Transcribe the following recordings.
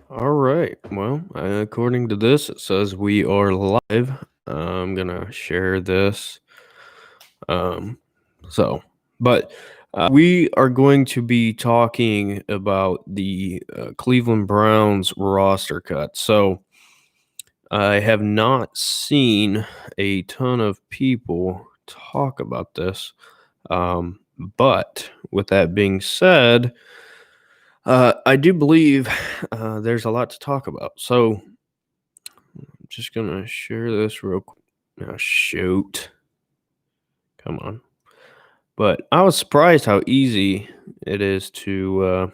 All right. Well, according to this, it says we are live. I'm gonna share this. Um, so, but we are going to be talking about the Cleveland Browns roster cut. So, I have not seen a ton of people talk about this. But with that being said, I do believe there's a lot to talk about. So, I'm just gonna share this real quick. Now, shoot, come on. But I was surprised how easy it is to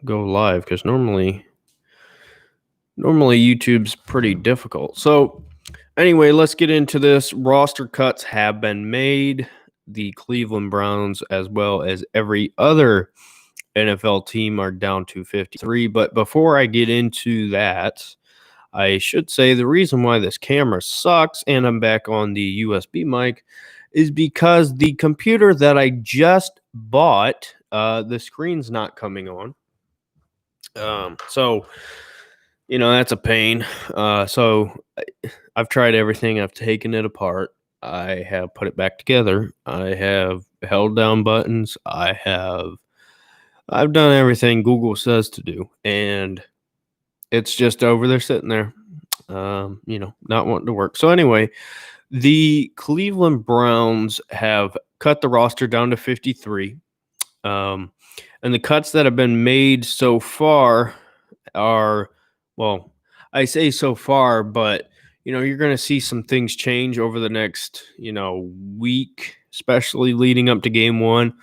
go live because normally YouTube's pretty difficult. So anyway, let's get into this. Roster cuts have been made. The Cleveland Browns, as well as every other NFL team, are down to 53. But before I get into that, I should say the reason why this camera sucks and I'm back on the USB mic is because the computer that I just bought, the screen's not coming on. So that's a pain. I've tried everything. I've taken it apart. I have put it back together. I have held down buttons. I've done everything Google says to do, and it's just over there sitting there. Not wanting to work. So anyway, the Cleveland Browns have cut the roster down to 53. And the cuts that have been made so far are, well, I say so far, but you're going to see some things change over the next, week, especially leading up to game one.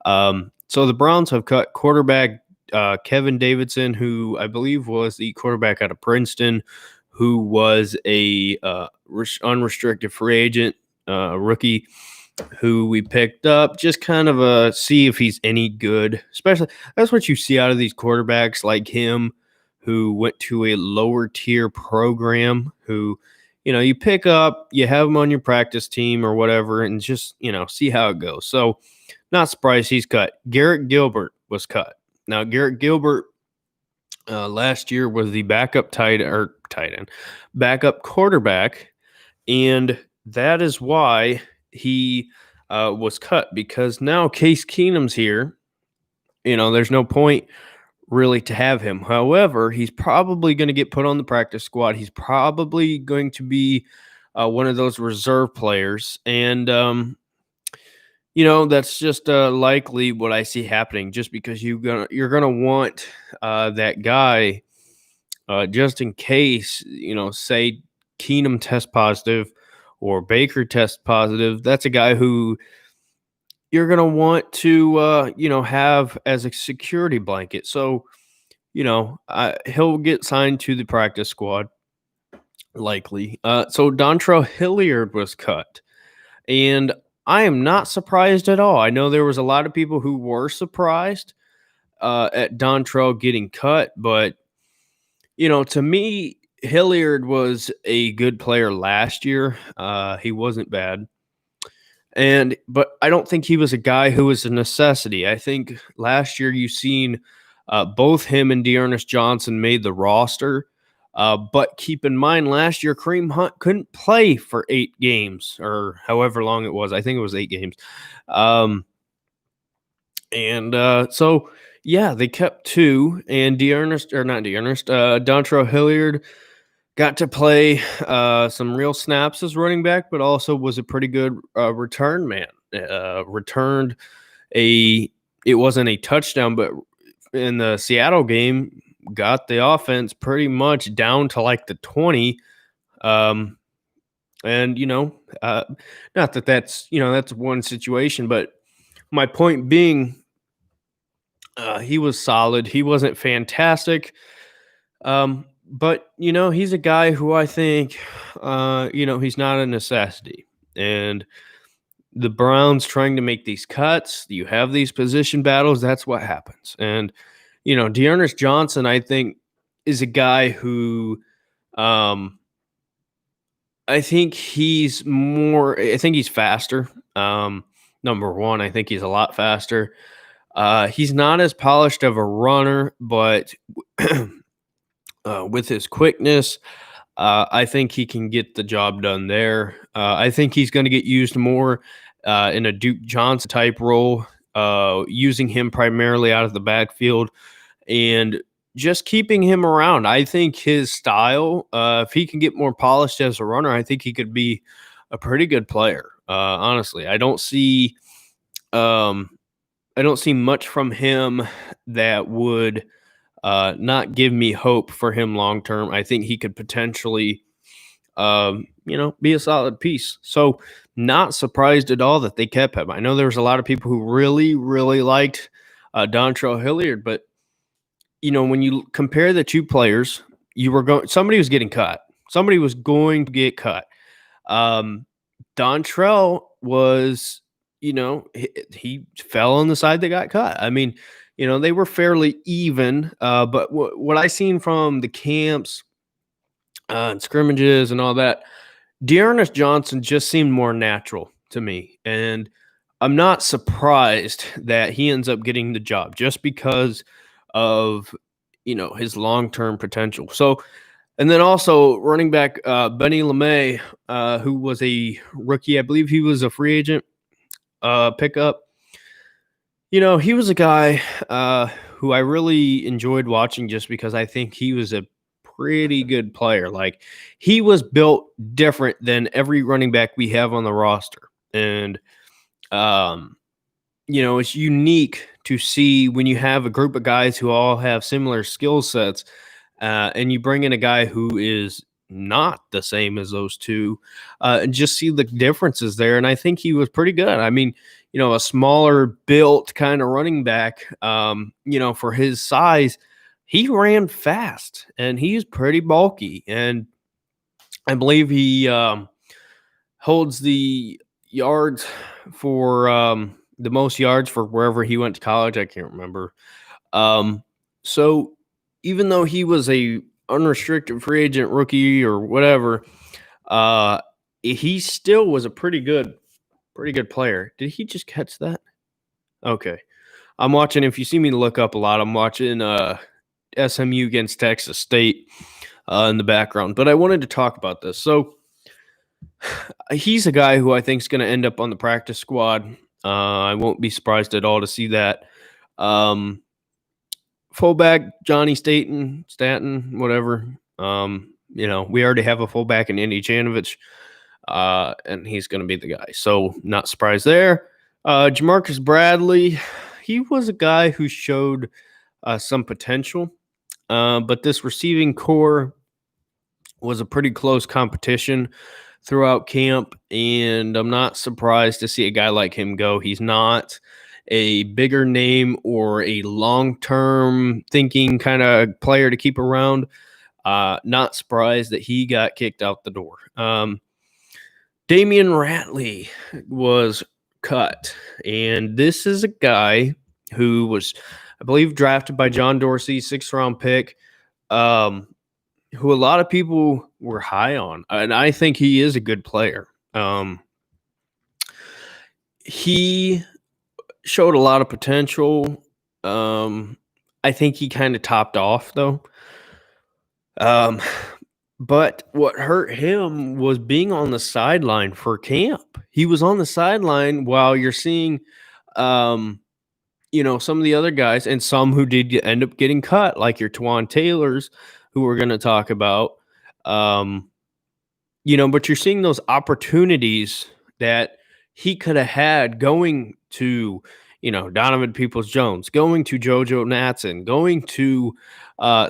So the Browns have cut quarterback Kevin Davidson, who I believe was the quarterback out of Princeton, who was a unrestricted free agent rookie who we picked up, just kind of see if he's any good. Especially that's what you see out of these quarterbacks like him, who went to a lower tier program, who you pick up, you have him on your practice team or whatever, and just see how it goes. So not surprised he's cut. Garrett Gilbert was cut. Now Garrett Gilbert last year was the backup tight end, backup quarterback, and that is why he was cut, because now Case Keenum's here. There's no point really to have him. However, he's probably going to get put on the practice squad. He's probably going to be one of those reserve players, and that's just likely what I see happening. Just because you're gonna want that guy just in case, say Keenum test positive or Baker test positive. That's a guy who you're going to want to, have as a security blanket. So, he'll get signed to the practice squad, likely. So Dontrell Hilliard was cut. And I am not surprised at all. I know there was a lot of people who were surprised at Dontrell getting cut, but to me, Hilliard was a good player last year. He wasn't bad. But I don't think he was a guy who was a necessity. I think last year you've seen both him and Dearness Johnson made the roster. But keep in mind, last year Kareem Hunt couldn't play for 8 games or however long it was. I think it was 8 games. So yeah, they kept 2, and Dontrell Hilliard got to play some real snaps as running back, but also was a pretty good return man. Returned it wasn't a touchdown, but in the Seattle game, got the offense pretty much down to like the 20. Not that that's one situation, but my point being, he was solid. He wasn't fantastic. But he's a guy who I think, he's not a necessity. And the Browns trying to make these cuts, you have these position battles. That's what happens. And Dearness Johnson, I think, is a guy who, I think he's faster. Number one, I think he's a lot faster. He's not as polished of a runner, but with his quickness. I think he can get the job done there. I think he's going to get used more in a Duke Johnson type role, using him primarily out of the backfield and just keeping him around. I think his style, if he can get more polished as a runner, I think he could be a pretty good player. Honestly, um, I don't see much from him that would not give me hope for him long term. I think he could potentially, be a solid piece. So, not surprised at all that they kept him. I know there was a lot of people who really, really liked Dontrell Hilliard, but when you compare the two players, somebody was getting cut. Somebody was going to get cut. Um, Dontrell was, he fell on the side that got cut. I mean, they were fairly even. But what I seen from the camps and scrimmages and all that, Dearness Johnson just seemed more natural to me. And I'm not surprised that he ends up getting the job just because of, his long term potential. So, and then also running back Benny LeMay, who was a rookie, I believe he was a free agent pickup. He was a guy who I really enjoyed watching just because I think he was a pretty good player. Like, he was built different than every running back we have on the roster. And, it's unique to see when you have a group of guys who all have similar skill sets, and you bring in a guy who is not the same as those two, and just see the differences there. And I think he was pretty good. I mean, a smaller built kind of running back, for his size, he ran fast and he's pretty bulky. And I believe he holds the yards for the most yards for wherever he went to college. I can't remember. So even though he was a unrestricted free agent rookie or whatever, he still was a pretty good player. Did he just catch that? Okay. I'm watching, if you see me look up a lot, I'm watching SMU against Texas State in the background. But I wanted to talk about this. So he's a guy who I think is going to end up on the practice squad. I won't be surprised at all to see that. Fullback Johnny Staten, whatever. We already have a fullback in Andy Janovich, and he's going to be the guy. So not surprised there. Jamarcus Bradley, he was a guy who showed some potential, but this receiving core was a pretty close competition throughout camp, and I'm not surprised to see a guy like him go. He's not a bigger name or a long-term thinking kind of player to keep around. Not surprised that he got kicked out the door. Damian Ratley was cut, and this is a guy who was, I believe, drafted by John Dorsey, 6th-round pick, who a lot of people were high on, and I think he is a good player. He showed a lot of potential. I think he kind of topped off, though. But what hurt him was being on the sideline for camp. He was on the sideline while you're seeing, some of the other guys and some who did end up getting cut, like your Twan Taylors, who we're going to talk about. But you're seeing those opportunities that he could have had going to, Donovan Peoples-Jones, going to JoJo Natson, going to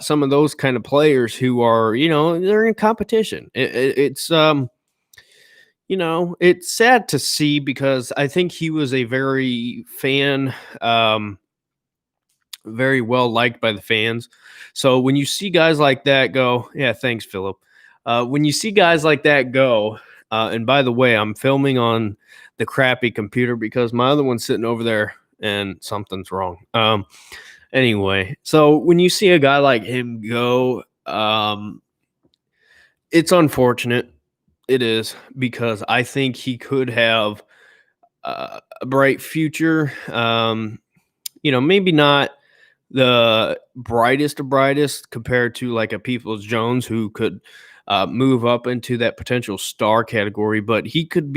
some of those kind of players who are, they're in competition. It's sad to see because I think he was a very very well liked by the fans. So when you see guys like that go, yeah, thanks, Philip. When you see guys like that go, and by the way, I'm filming on the crappy computer because my other one's sitting over there and something's wrong. Anyway, so when you see a guy like him go, it's unfortunate. It is, because I think he could have a bright future. Maybe not the brightest of brightest compared to like a Peoples Jones who could move up into that potential star category, but he could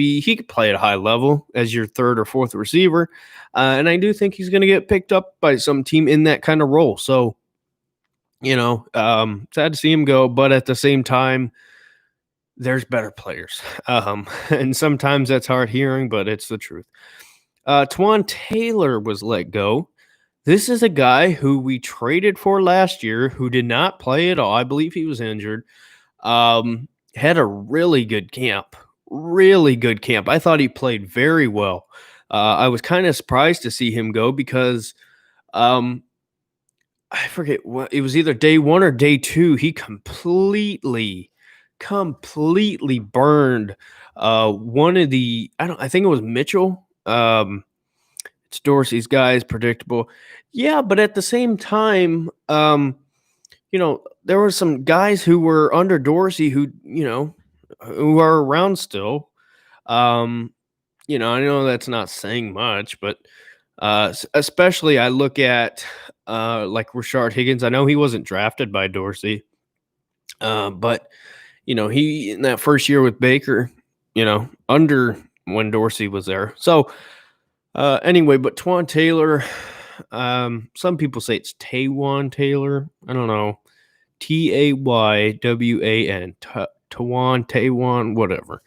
play at a high level as your third or fourth receiver, and I do think he's going to get picked up by some team in that kind of role. So sad to see him go, but at the same time, there's better players, and sometimes that's hard hearing, but it's the truth. Twan Taylor was let go. This is a guy who we traded for last year who did not play at all. I believe he was injured. Had a really good camp. Really good camp. I thought he played very well. I was kind of surprised to see him go because I forget what it was, either day 1 or day 2. He completely burned one of the I think it was Mitchell. It's Dorsey's guys, predictable. Yeah, but at the same time, there were some guys who were under Dorsey who are around still. I know that's not saying much, but especially I look at like Rashard Higgins. I know he wasn't drafted by Dorsey, but he in that first year with Baker, under when Dorsey was there. So anyway, but Twan Taylor, some people say it's Taywan Taylor. I don't know. Taywan, Taywan, whatever.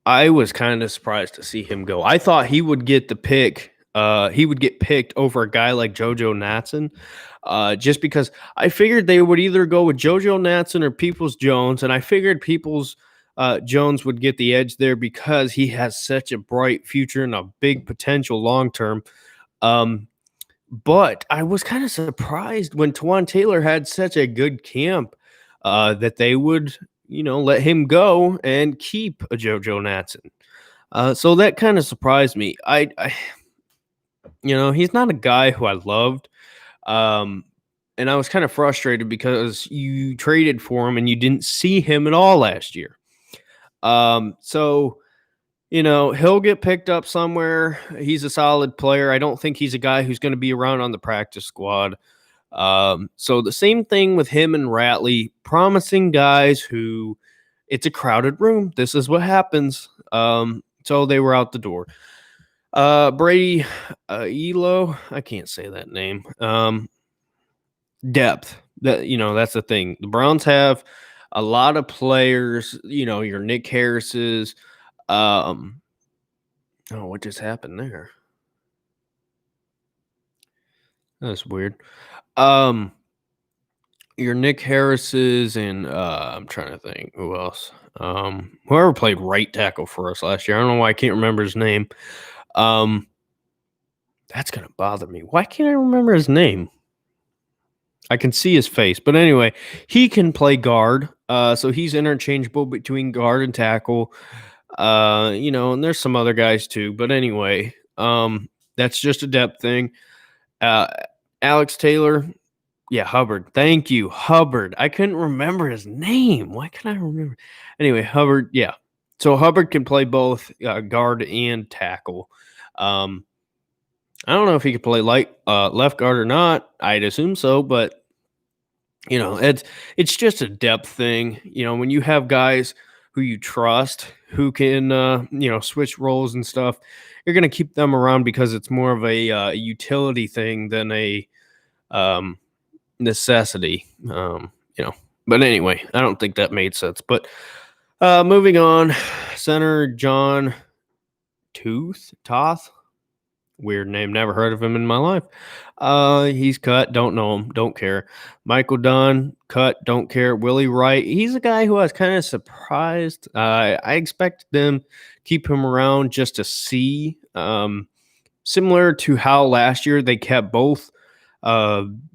I was kind of surprised to see him go. I thought he would get the pick. He would get picked over a guy like JoJo Natson, just because I figured they would either go with JoJo Natson or Peoples Jones, and I figured Peoples Jones would get the edge there because he has such a bright future and a big potential long term. But I was kind of surprised when Twan Taylor had such a good camp that they would, let him go and keep a JoJo Natson. So that kind of surprised me. He's not a guy who I loved. And I was kind of frustrated because you traded for him and you didn't see him at all last year. So he'll get picked up somewhere. He's a solid player. I don't think he's a guy who's going to be around on the practice squad. So the same thing with him and Ratley, promising guys who it's a crowded room. This is what happens. So they were out the door. Brady Elo, I can't say that name. Depth. That's the thing. The Browns have a lot of players, your Nick Harris's. What just happened there? That's weird. Your Nick Harris's and I'm trying to think who else. Whoever played right tackle for us last year. I don't know why I can't remember his name. That's gonna bother me. Why can't I remember his name? I can see his face, but anyway, he can play guard. So he's interchangeable between guard and tackle. And there's some other guys too. But anyway, that's just a depth thing. Alex Taylor, yeah, Hubbard. Thank you, Hubbard. I couldn't remember his name. Why can't I remember? Anyway, Hubbard, yeah. So Hubbard can play both guard and tackle. I don't know if he could play left guard or not. I'd assume so, but it's just a depth thing. When you have guys who you trust, who can switch roles and stuff, you're going to keep them around because it's more of a utility thing than a necessity. But anyway, I don't think that made sense. But moving on, center John Toth. Weird name, never heard of him in my life. He's cut, don't know him, don't care. Michael Dunn, cut, don't care. Willie Wright, he's a guy who I was kind of surprised. I expected them keep him around just to see. Similar to how last year they kept both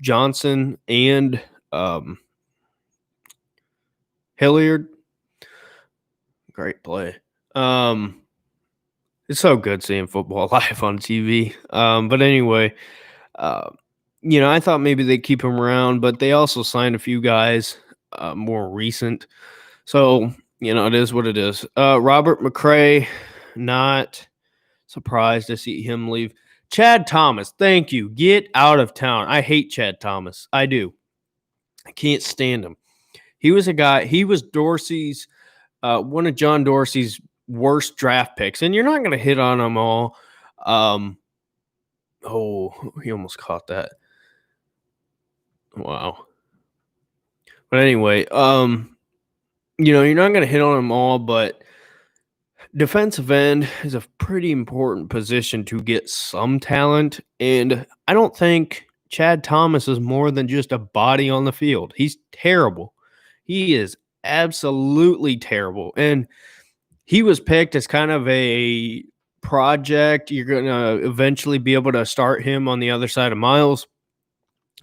Johnson and Hilliard. Great play. It's so good seeing football live on TV. But anyway, I thought maybe they'd keep him around, but they also signed a few guys more recent. So, it is what it is. Robert McCray, not surprised to see him leave. Chad Thomas, thank you. Get out of town. I hate Chad Thomas. I do. I can't stand him. He was a guy, he was Dorsey's, one of John Dorsey's worst draft picks, and you're not going to hit on them all. Oh, he almost caught that. Wow. But anyway, you're not going to hit on them all, but defensive end is a pretty important position to get some talent, and I don't think Chad Thomas is more than just a body on the field. He's terrible. He is absolutely terrible, and he was picked as kind of a project. You're going to eventually be able to start him on the other side of Miles.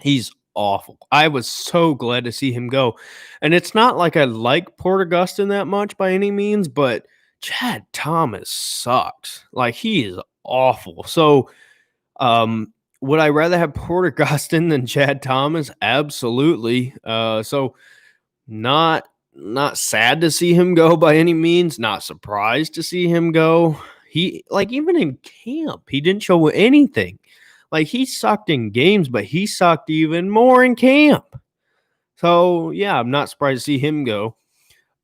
He's awful. I was so glad to see him go, and it's not like I like Porter Gustin that much by any means, but Chad Thomas sucks. Like, he is awful. So, would I rather have Porter Gustin than Chad Thomas? Absolutely. So not sad to see him go by any means. Not surprised to see him go. He, like, even in camp, he didn't show anything. Like, he sucked in games, but he sucked even more in camp. So, yeah, I'm not surprised to see him go.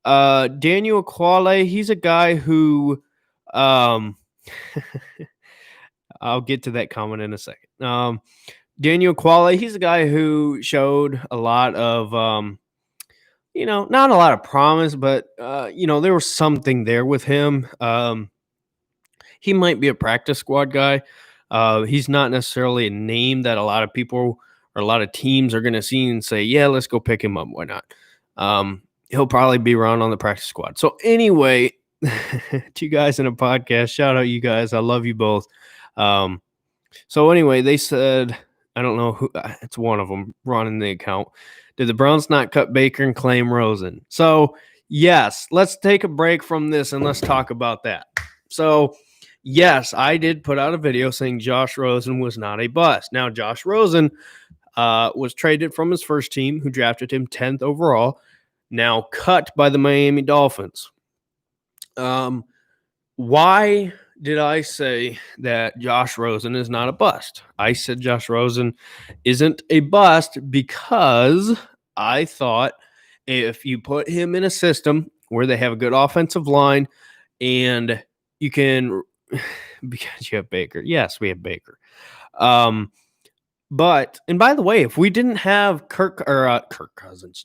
Daniel Quale, he's a guy who I'll get to that comment in a second. Daniel Quale, he's a guy who showed a lot of not a lot of promise, but there was something there with him. He might be a practice squad guy. He's not necessarily a name that a lot of people or a lot of teams are going to see and say, yeah, let's go pick him up. Why not? He'll probably be around on the practice squad. So anyway, two guys in a podcast, shout out you guys. I love you both. So anyway, they said, I don't know who, it's one of them running the account. Did the Browns not cut Baker and claim Rosen? So yes, let's take a break from this and let's talk about that. So yes, I did put out a video saying Josh Rosen was not a bust. Now, Josh Rosen was traded from his first team, who drafted him 10th overall, now cut by the Miami Dolphins. Why did I say that Josh Rosen is not a bust? I said Josh Rosen isn't a bust because I thought if you put him in a system where they have a good offensive line and you can, because you have Baker. Yes, we have Baker. But, and by the way, if we didn't have Kirk Cousins,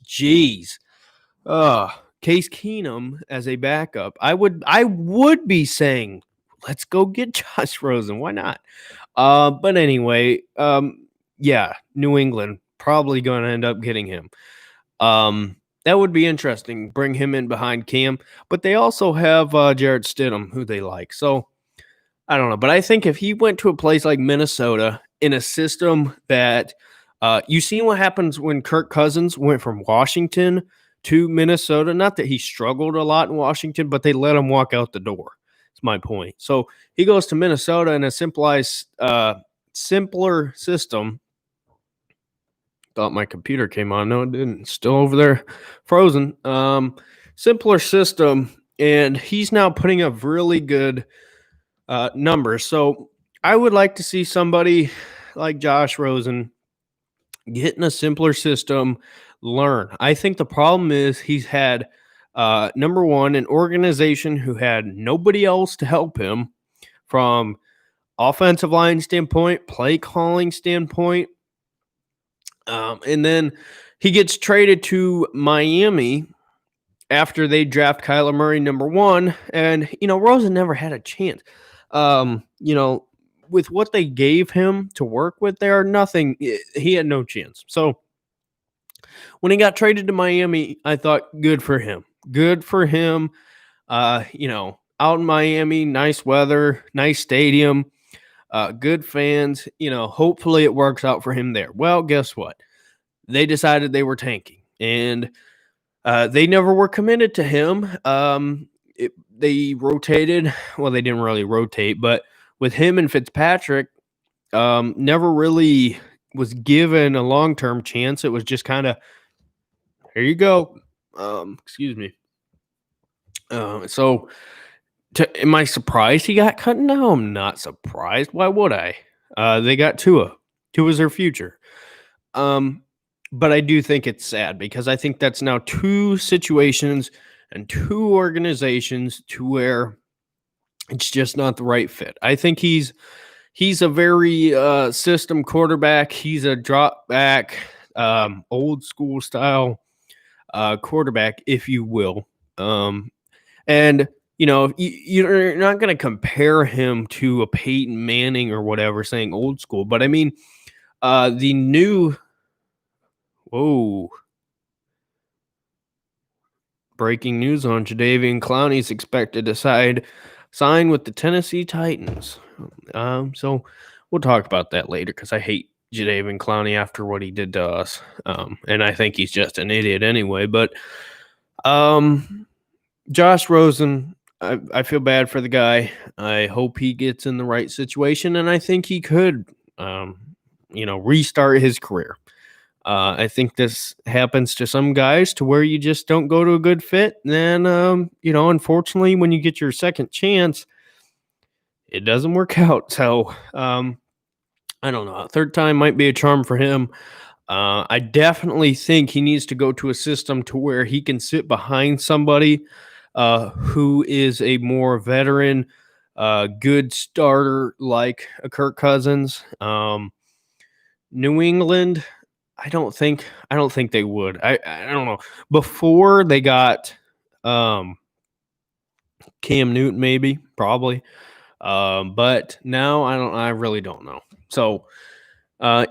Case Keenum as a backup, I would be saying, let's go get Josh Rosen. Why not? But anyway, New England probably going to end up getting him. That would be interesting. Bring him in behind Cam, but they also have Jarrett Stidham, who they like. So I don't know, but I think if he went to a place like Minnesota in a system that you seen what happens when Kirk Cousins went from Washington to Minnesota. Not that he struggled a lot in Washington, but they let him walk out the door. That's my point. So he goes to Minnesota in a simpler system. Thought my computer came on. No, it didn't. Still over there, frozen. Simpler system, and he's now putting up really good numbers. So I would like to see somebody like Josh Rosen get in a simpler system, learn. I think the problem is he's had, number one, an organization who had nobody else to help him from offensive line standpoint, play calling standpoint. And then he gets traded to Miami after they draft Kyler Murray number one. And, Rosen never had a chance. With what they gave him to work with there, he had no chance. So when he got traded to Miami, I thought, good for him. Good for him. Out in Miami, nice weather, nice stadium, good fans. Hopefully it works out for him there. Well, guess what? They decided they were tanking, and they never were committed to him. They rotated. Well, they didn't really rotate, but with him and Fitzpatrick, never really was given a long-term chance. It was just kind of, here you go. Excuse me. So am I surprised he got cut? No, I'm not surprised. Why would I? They got Tua. Tua's their future. Um, but I do think it's sad because I think that's now two situations and two organizations to where it's just not the right fit. I think he's a very system quarterback. He's a drop back, old school style quarterback, if you will. And you're not going to compare him to a Peyton Manning or whatever, saying old school. But I mean, the new whoa, breaking news on Jadeveon Clowney's expected to sign with the Tennessee Titans. So we'll talk about that later because I hate Jadeveon Clowney after what he did to us. And I think he's just an idiot anyway. But Josh Rosen, I feel bad for the guy. I hope he gets in the right situation, and I think he could, restart his career. I think this happens to some guys to where you just don't go to a good fit. And then, unfortunately, when you get your second chance, it doesn't work out. So, I don't know. Third time might be a charm for him. I definitely think he needs to go to a system to where he can sit behind somebody who is a more veteran, good starter like a Kirk Cousins. New England, I don't think they would. I don't know. Before they got Cam Newton, maybe, probably. But now I really don't know. So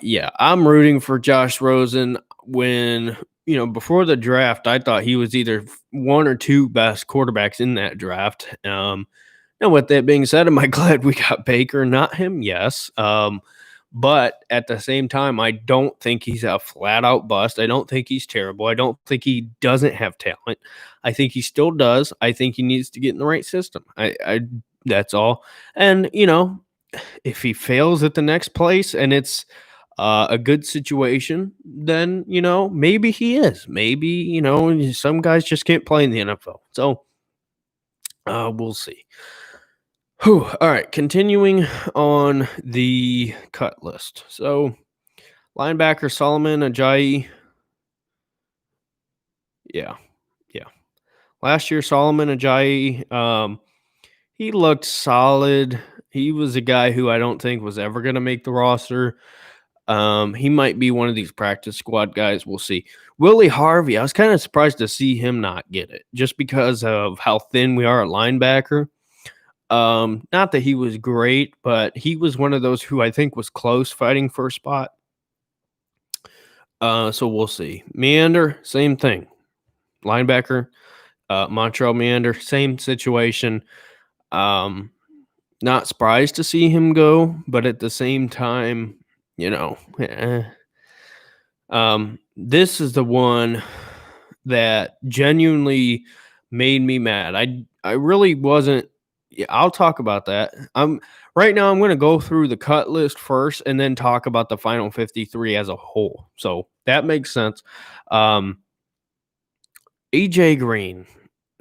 yeah, I'm rooting for Josh Rosen. When before the draft, I thought he was either one or two best quarterbacks in that draft. And with that being said, am I glad we got Baker, not him? Yes. But at the same time, I don't think he's a flat out bust. I don't think he's terrible. I don't think he doesn't have talent. I think he still does. I think he needs to get in the right system. I that's all. And if he fails at the next place and it's a good situation, then maybe he is. Maybe some guys just can't play in the NFL. So we'll see. Whew. All right, continuing on the cut list. So, linebacker Solomon Ajayi. Yeah. Last year, Solomon Ajayi, he looked solid. He was a guy who I don't think was ever going to make the roster. He might be one of these practice squad guys. We'll see. Willie Harvey, I was kind of surprised to see him not get it just because of how thin we are at linebacker. Not that he was great, but he was one of those who I think was close fighting for a spot. So we'll see. Meander, same thing. Linebacker, Montreal Meander, same situation. Not surprised to see him go, but at the same time, this is the one that genuinely made me mad. I really wasn't. Yeah, I'll talk about that. Right now I'm going to go through the cut list first and then talk about the final 53 as a whole. So that makes sense. AJ Green,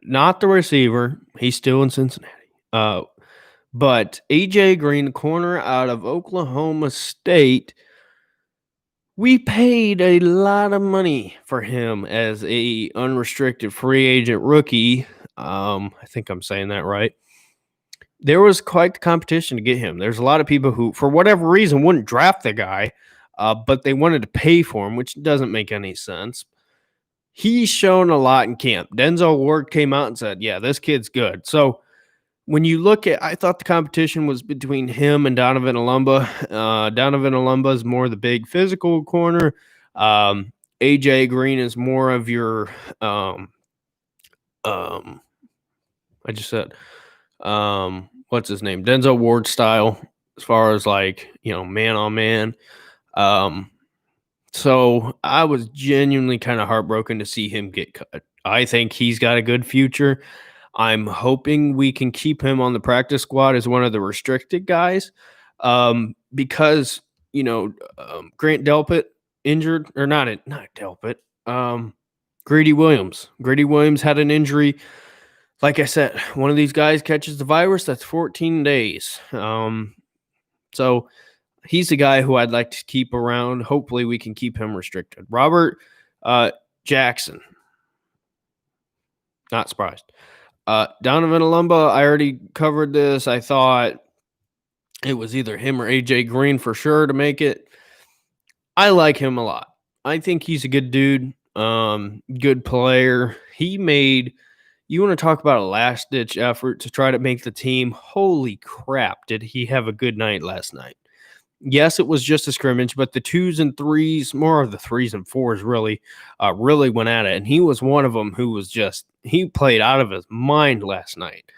not the receiver. He's still in Cincinnati. But AJ Green, corner out of Oklahoma State, we paid a lot of money for him as a unrestricted free agent rookie. I think I'm saying that right. There was quite the competition to get him. There's a lot of people who, for whatever reason, wouldn't draft the guy, but they wanted to pay for him, which doesn't make any sense. He's shown a lot in camp. Denzel Ward came out and said, yeah, this kid's good. So when you look at, I thought the competition was between him and Donovan Olumba. Donovan Olumba is more the big physical corner. AJ Green is more of your, I just said, what's his name? Denzel Ward style, as far as man on man. So I was genuinely kind of heartbroken to see him get cut. I think he's got a good future. I'm hoping we can keep him on the practice squad as one of the restricted guys, because Grant Delpit injured, or not Delpit. Greedy Williams. Greedy Williams had an injury. Like I said, one of these guys catches the virus, that's 14 days. So he's the guy who I'd like to keep around. Hopefully, we can keep him restricted. Robert Jackson, not surprised. Donovan Alumba, I already covered this. I thought it was either him or AJ Green for sure to make it. I like him a lot. I think he's a good dude, good player. He made, you want to talk about a last ditch effort to try to make the team. Holy crap, did he have a good night last night? Yes, it was just a scrimmage, but the 2s and 3s, more of the 3s and 4s really went at it. And he was one of them who was just, he played out of his mind last night.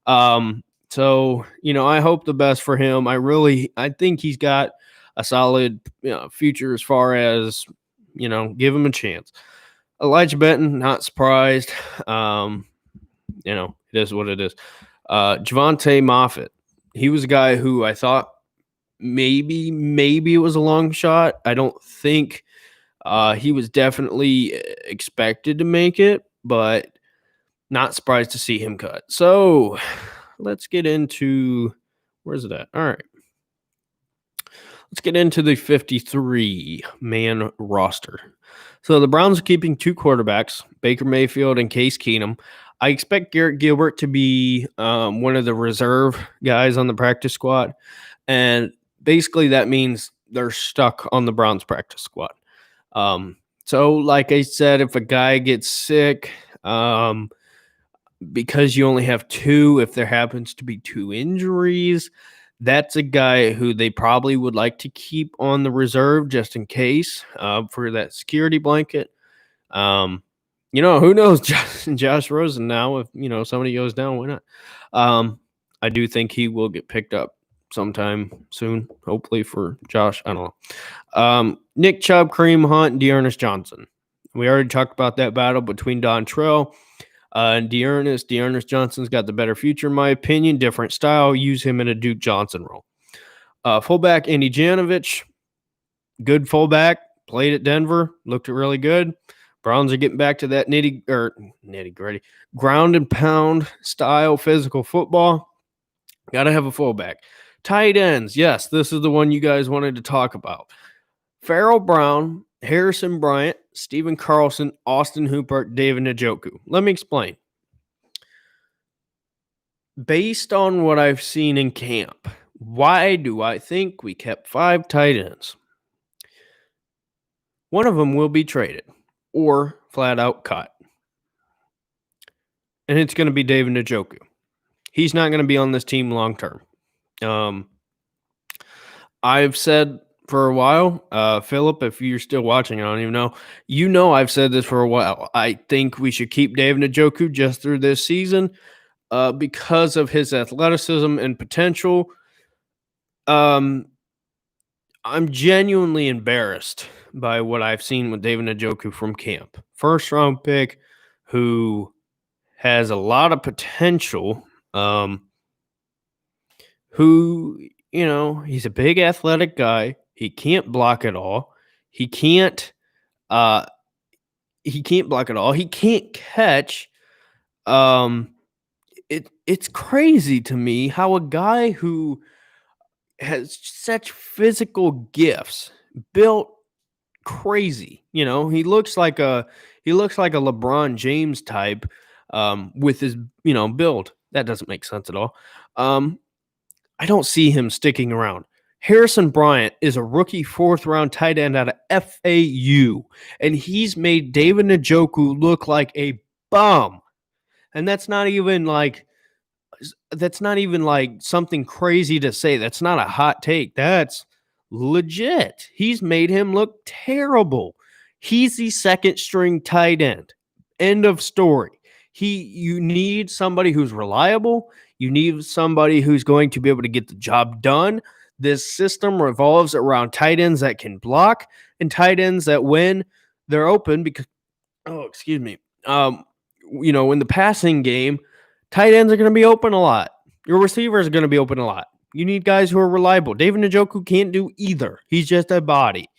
So, I hope the best for him. I think he's got a solid future as far as, give him a chance. Elijah Benton, not surprised. It is what it is. Javante Moffitt, he was a guy who I thought maybe it was a long shot. I don't think he was definitely expected to make it, but not surprised to see him cut. So let's get into, where's it at? All right. Let's get into the 53-man roster. So the Browns are keeping 2 quarterbacks, Baker Mayfield and Case Keenum. I expect Garrett Gilbert to be one of the reserve guys on the practice squad. And basically that means they're stuck on the Browns practice squad. So like I said, if a guy gets sick, because you only have 2, if there happens to be 2 injuries, that's a guy who they probably would like to keep on the reserve just in case for that security blanket. Who knows? Josh Rosen now, if, somebody goes down, why not? I do think he will get picked up sometime soon, hopefully for Josh. I don't know. Nick Chubb, Kareem Hunt, and Dearness Johnson. We already talked about that battle between Dontrell and Dearness Johnson's got the better future, in my opinion. Different style. Use him in a Duke Johnson role. Fullback Andy Janovich, good fullback. Played at Denver. Looked really good. Browns are getting back to that nitty-gritty, ground and pound style physical football. Got to have a fullback. Tight ends. Yes, this is the one you guys wanted to talk about. Farrell Brown, Harrison Bryant, Stephen Carlson, Austin Hooper, David Njoku. Let me explain. Based on what I've seen in camp, why do I think we kept 5 tight ends? One of them will be traded or flat out cut. And it's going to be David Njoku. He's not going to be on this team long term. I've said for a while, Philip, if you're still watching, I don't even know. I've said this for a while. I think we should keep David Njoku just through this season because of his athleticism and potential. I'm genuinely embarrassed by what I've seen with David Njoku from camp. First round pick who has a lot of potential, he's a big athletic guy. He can't block at all. He can't block at all. He can't catch. It's crazy to me how a guy who has such physical gifts, built crazy, he looks like a LeBron James type with his, build. That doesn't make sense at all. I don't see him sticking around. Harrison Bryant is a rookie 4th-round tight end out of FAU, and he's made David Njoku look like a bum. And that's not even like something crazy to say. That's not a hot take. That's legit. He's made him look terrible. He's the 2nd-string tight end. End of story. You need somebody who's reliable. You need somebody who's going to be able to get the job done. This system revolves around tight ends that can block and tight ends that when they're open because, in the passing game, tight ends are going to be open a lot. Your receivers are going to be open a lot. You need guys who are reliable. David Njoku can't do either. He's just a body.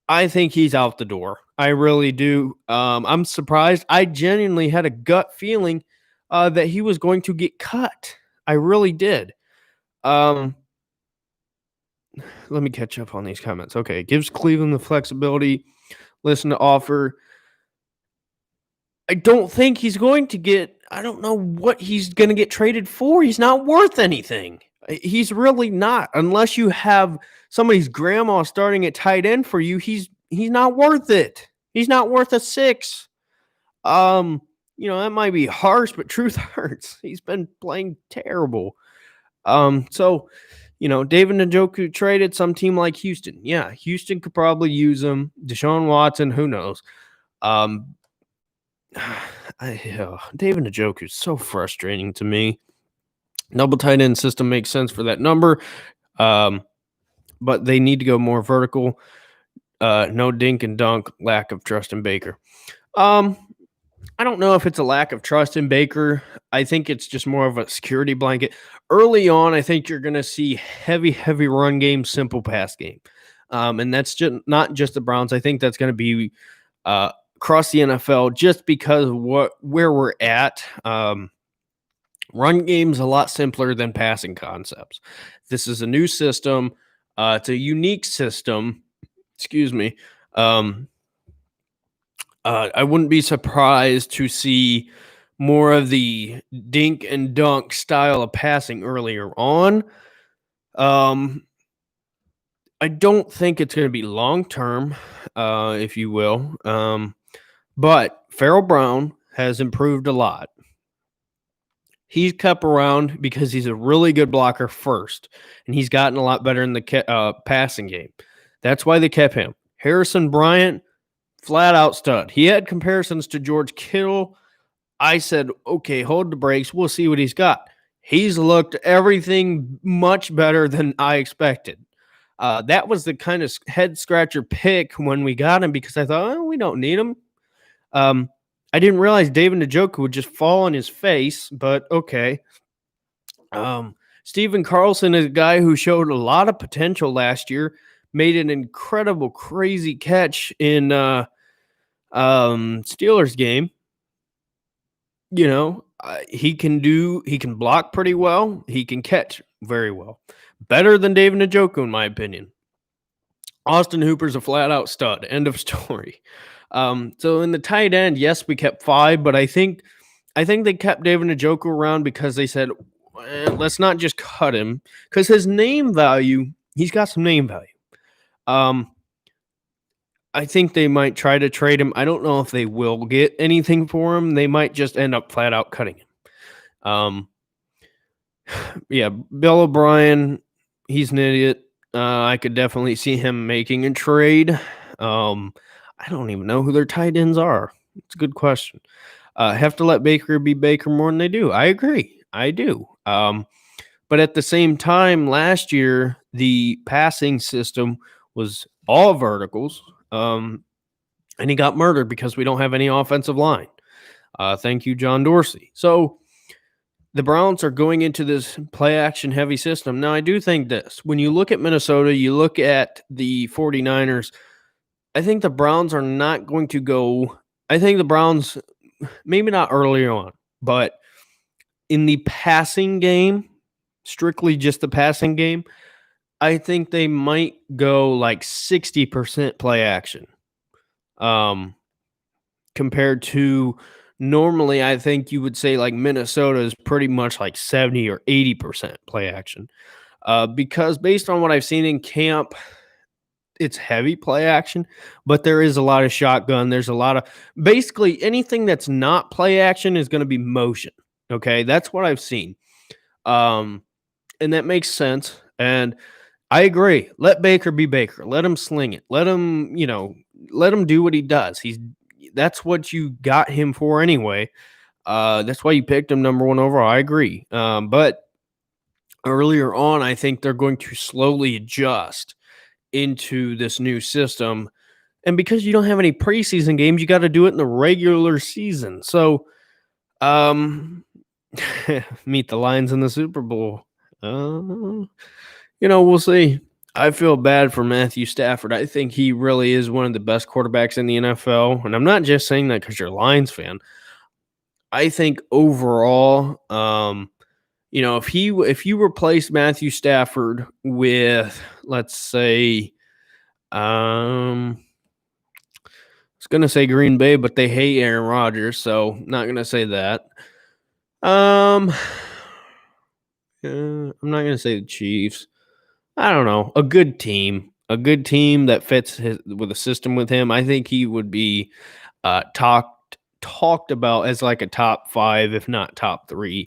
I think he's out the door. I really do. I'm surprised. I genuinely had a gut feeling that he was going to get cut. I really did. let me catch up on these comments. Okay, gives Cleveland the flexibility. Listen to offer. I don't think he's going to get. I don't know what he's going to get traded for. He's not worth anything. He's really not, unless you have somebody's grandma starting at tight end for you. He's not worth it. He's not worth a 6. That might be harsh, but truth hurts. He's been playing terrible. So, David Njoku traded some team like Houston. Yeah, Houston could probably use him. Deshaun Watson, who knows? David Njoku is so frustrating to me. Double tight end system makes sense for that number, but they need to go more vertical. No dink and dunk, lack of trust in Baker. I don't know if it's a lack of trust in Baker. I think it's just more of a security blanket. Early on, I think you're going to see heavy run game, simple pass game. And that's just not just the Browns. I think that's going to be across the NFL just because of where we're at. Run game's a lot simpler than passing concepts. This is a new system. It's a unique system. Excuse me. I wouldn't be surprised to see more of the dink and dunk style of passing earlier on. I don't think it's going to be long-term, if you will. But Farrell Brown has improved a lot. He's kept around because he's a really good blocker first, and he's gotten a lot better in the passing game. That's why they kept him. Harrison Bryant, flat out stud. He had comparisons to George Kittle. I said, okay, hold the brakes. We'll see what he's got. He's looked everything much better than I expected. That was the kind of head scratcher pick when we got him because I thought, we don't need him. I didn't realize David Njoku would just fall on his face, but okay. Stephen Carlson is a guy who showed a lot of potential last year, made an incredible, crazy catch in Steelers game. He can block pretty well. He can catch very well. Better than David Njoku, in my opinion. Austin Hooper's a flat-out stud. End of story. So in the tight end, yes, we kept 5, but I think they kept David Njoku around because they said, let's not just cut him because his name value, he's got some name value. I think they might try to trade him. I don't know if they will get anything for him. They might just end up flat out cutting him. Yeah, Bill O'Brien, he's an idiot. I could definitely see him making a trade. I don't even know who their tight ends are. It's a good question. Have to let Baker be Baker more than they do. I agree. I do. But at the same time, last year, the passing system was all verticals. And he got murdered because we don't have any offensive line. Thank you, John Dorsey. So the Browns are going into this play-action heavy system. Now, I do think this. When you look at Minnesota, you look at the 49ers, I think the Browns are not going to go – I think the Browns, maybe not early on, but in the passing game, strictly just the passing game, I think they might go like 60% play action. Compared to normally, I think you would say like Minnesota is pretty much like 70 or 80% play action. Because based on what I've seen in camp, it's heavy play action, but there is a lot of shotgun. There's a lot of basically anything that's not play action is going to be motion. Okay, that's what I've seen. And that makes sense. And I agree. Let Baker be Baker. Let him sling it. Let him do what he does. That's what you got him for anyway. That's why you picked him number 1 overall. I agree. But earlier on, I think they're going to slowly adjust into this new system. And because you don't have any preseason games, you got to do it in the regular season. So, meet the Lions in the Super Bowl. We'll see. I feel bad for Matthew Stafford. I think he really is one of the best quarterbacks in the NFL. And I'm not just saying that because you're a Lions fan. I think overall, if you replace Matthew Stafford with, let's say, I was gonna say Green Bay, but they hate Aaron Rodgers, so not gonna say that. Um, I'm not gonna say the Chiefs. I don't know. A good team that fits with a system with him. I think he would be talked about as like a top 5, if not top 3,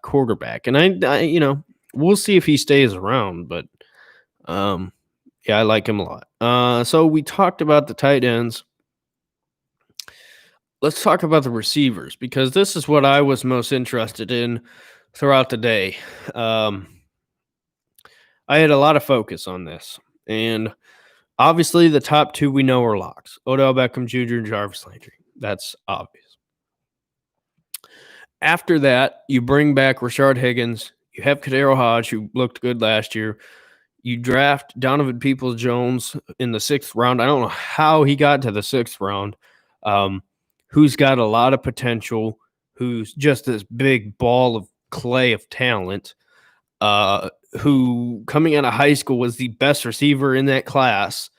quarterback. And we'll see if he stays around. But yeah, I like him a lot. So we talked about the tight ends. Let's talk about the receivers because this is what I was most interested in throughout the day. I had a lot of focus on this, and obviously the top 2 we know are locks: Odell Beckham Jr. and Jarvis Landry. That's obvious. After that, you bring back Rashard Higgins. You have Kadero Hodge, who looked good last year. You draft Donovan Peoples-Jones in the 6th round. I don't know how he got to the 6th round. Who's got a lot of potential, who's just this big ball of clay of talent, who coming out of high school was the best receiver in that class,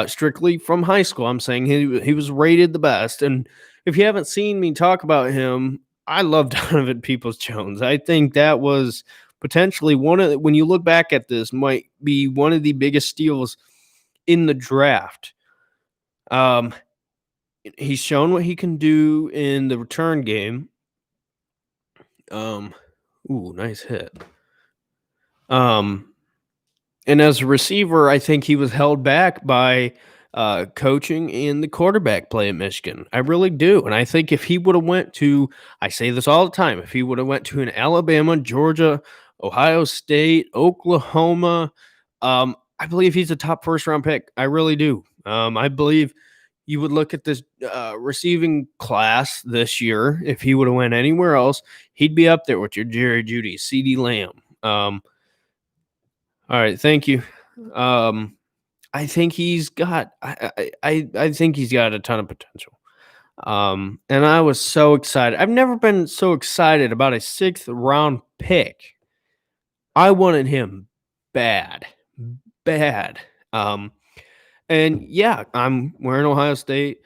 strictly from high school. I'm saying he was rated the best. And if you haven't seen me talk about him, I love Donovan Peoples-Jones. I think that was potentially when you look back at this, might be one of the biggest steals in the draft. He's shown what he can do in the return game. Nice hit. And as a receiver, I think he was held back by coaching and the quarterback play at Michigan. I really do. And I think if he would have went to, I say this all the time, if he would have went to an Alabama, Georgia, Ohio State, Oklahoma, I believe he's a top first-round pick. I really do. I believe you would look at this receiving class this year. If he would have went anywhere else, he'd be up there with your Jerry Jeudy, CeeDee Lamb. All right, thank you. I think he's got I think he's got a ton of potential. And I was so excited. I've never been so excited about a 6th round pick. I wanted him bad. Bad. And yeah, I'm wearing Ohio State.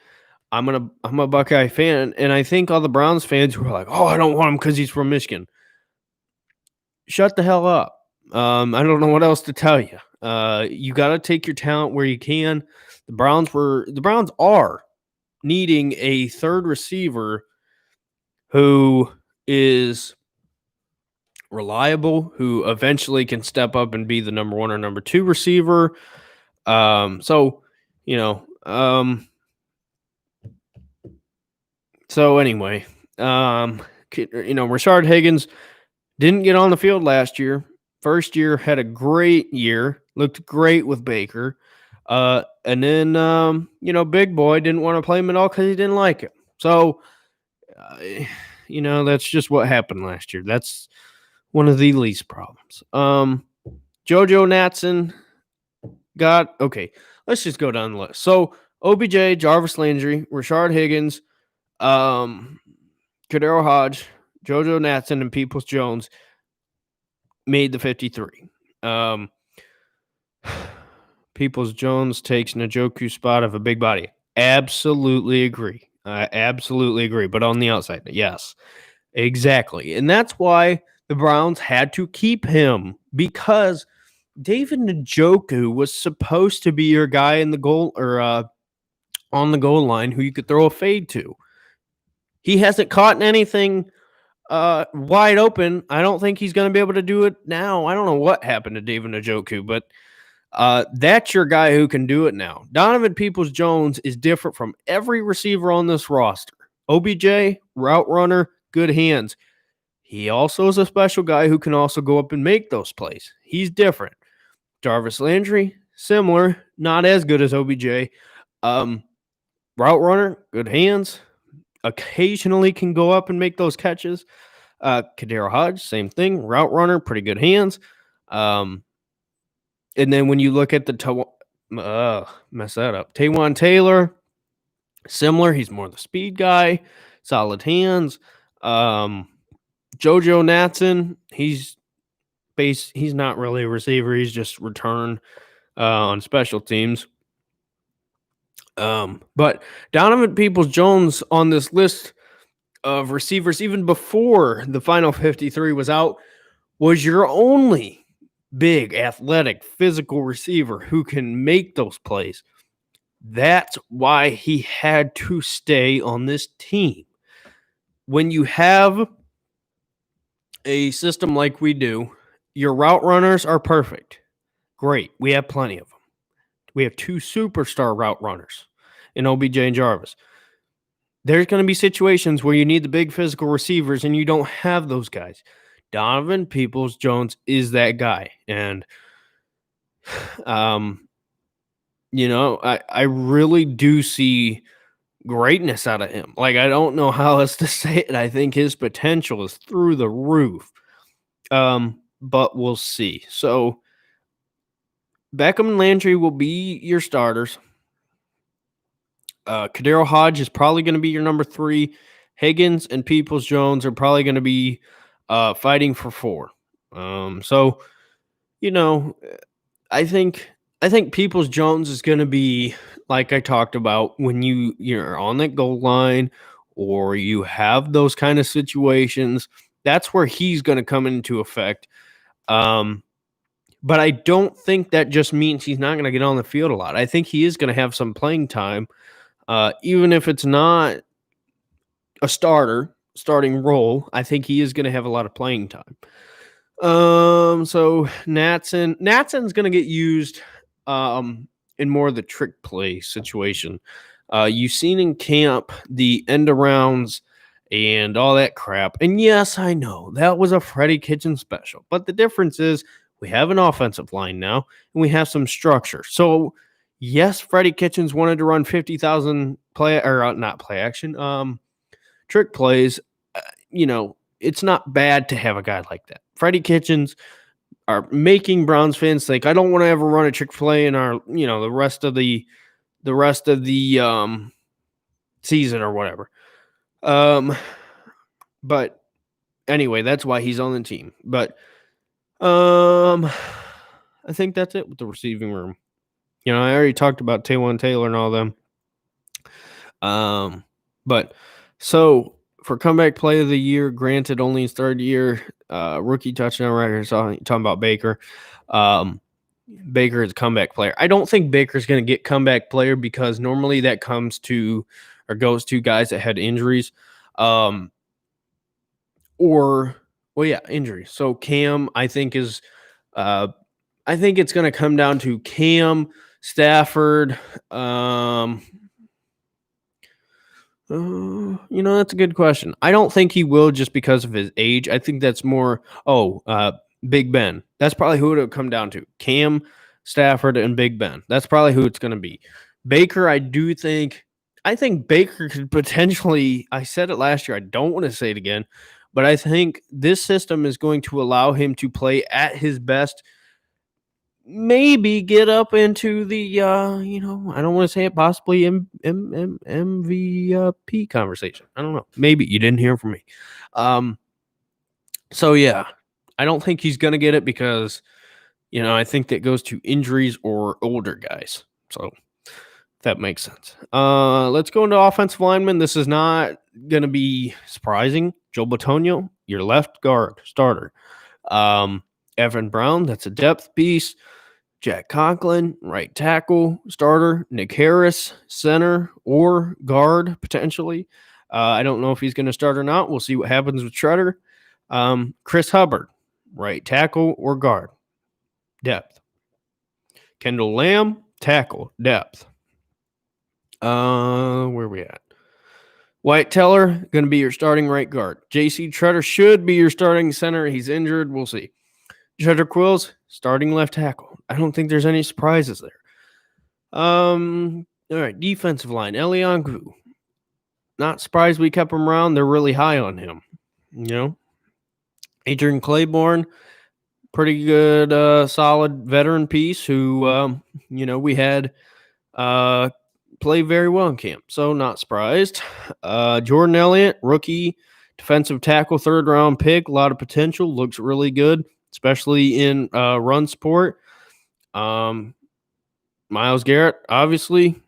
I'm a Buckeye fan, and I think all the Browns fans who are like, "Oh, I don't want him because he's from Michigan." Shut the hell up. I don't know what else to tell you. You got to take your talent where you can. The Browns are needing a third receiver who is reliable, who eventually can step up and be the number 1 or number 2 receiver. So anyway, Rashard Higgins didn't get on the field last year. First year had a great year, looked great with Baker. And then, Big Boy didn't want to play him at all because he didn't like him. So, that's just what happened last year. That's one of the least problems. JoJo Natson okay, let's just go down the list. So, OBJ, Jarvis Landry, Rashard Higgins, Kadero Hodge, JoJo Natson, and Peoples-Jones made the 53. Peoples-Jones takes Njoku's spot of a big body. Absolutely agree. I absolutely agree. But on the outside, yes, exactly. And that's why the Browns had to keep him, because David Njoku was supposed to be your guy in the goal or on the goal line who you could throw a fade to. He hasn't caught anything wide open. I don't think he's going to be able to do it now. I don't know what happened to David Njoku, but that's your guy who can do it now. Donovan Peoples-Jones is different from every receiver on this roster. OBJ, route runner, good hands. He also is a special guy who can also go up and make those plays. He's different. Jarvis Landry, similar, not as good as OBJ. Route runner, good hands. Occasionally can go up and make those catches. Kadero Hodge, same thing. Route runner, pretty good hands. And then when you look at the mess that up. Taywan Taylor, similar. He's more the speed guy, solid hands. JoJo Natson, he's not really a receiver. He's just return on special teams. But Donovan Peoples-Jones on this list of receivers, even before the final 53 was out, was your only big, athletic, physical receiver who can make those plays. That's why he had to stay on this team. When you have a system like we do, your route runners are perfect. Great. We have plenty of them. We have 2 superstar route runners in OBJ and Jarvis. There's going to be situations where you need the big physical receivers and you don't have those guys. Donovan Peoples-Jones is that guy. And, I really do see greatness out of him. Like, I don't know how else to say it. I think his potential is through the roof. But we'll see. So, Beckham and Landry will be your starters. Kadero Hodge is probably going to be your number 3. Higgins and Peoples-Jones are probably going to be fighting for 4. So, I think Peoples-Jones is going to be, like I talked about, when you're on that goal line or you have those kind of situations, that's where he's going to come into effect. But I don't think that just means he's not going to get on the field a lot. I think he is going to have some playing time. Even if it's not a starting role, I think he is going to have a lot of playing time. So Natson's going to get used in more of the trick play situation. You've seen in camp the end arounds and all that crap. And yes, I know that was a Freddie Kitchens special, but the difference is we have an offensive line now and we have some structure. So yes, Freddie Kitchens wanted to run 50,000 trick plays. It's not bad to have a guy like that. Freddie Kitchens are making Browns fans think, I don't want to ever run a trick play in our, the rest of the season or whatever. But anyway, that's why he's on the team. But I think that's it with the receiving room. I already talked about Taywan Taylor and all them. But so for comeback play of the year, granted only his 3rd year, rookie touchdown record. So talking about Baker. Baker is a comeback player. I don't think Baker's going to get comeback player because normally that goes to guys that had injuries. Injuries. So Cam, I think is, I think it's going to come down to Cam, Stafford. That's a good question. I don't think he will just because of his age. I think that's more, Big Ben. That's probably who it would come down to. Cam, Stafford, and Big Ben. That's probably who it's going to be. Baker, I think Baker could potentially, I said it last year, I don't want to say it again, but I think this system is going to allow him to play at his best, maybe get up into the, I don't want to say it, possibly MVP conversation. I don't know. Maybe you didn't hear from me. So yeah, I don't think he's going to get it because, I think that goes to injuries or older guys. So that makes sense. Let's go into offensive linemen. This is not going to be surprising. Joe Bitonio, your left guard starter. Evan Brown, that's a depth piece. Jack Conklin, right tackle starter. Nick Harris, center or guard potentially. I don't know if he's going to start or not. We'll see what happens with Shredder. Chris Hubbard, right tackle or guard. Depth. Kendall Lamb, tackle, depth. Where are we at? Wyatt Teller, going to be your starting right guard. J.C. Tretter should be your starting center. He's injured. We'll see. Tretter Quills, starting left tackle. I don't think there's any surprises there. All right, defensive line. Eliangu. Not surprised we kept him around. They're really high on him. Adrian Claiborne, pretty good, solid veteran piece who, we had play very well in camp. So not surprised. Jordan Elliott, rookie defensive tackle, 3rd-round pick, a lot of potential, looks really good, especially in run support. Myles Garrett, obviously.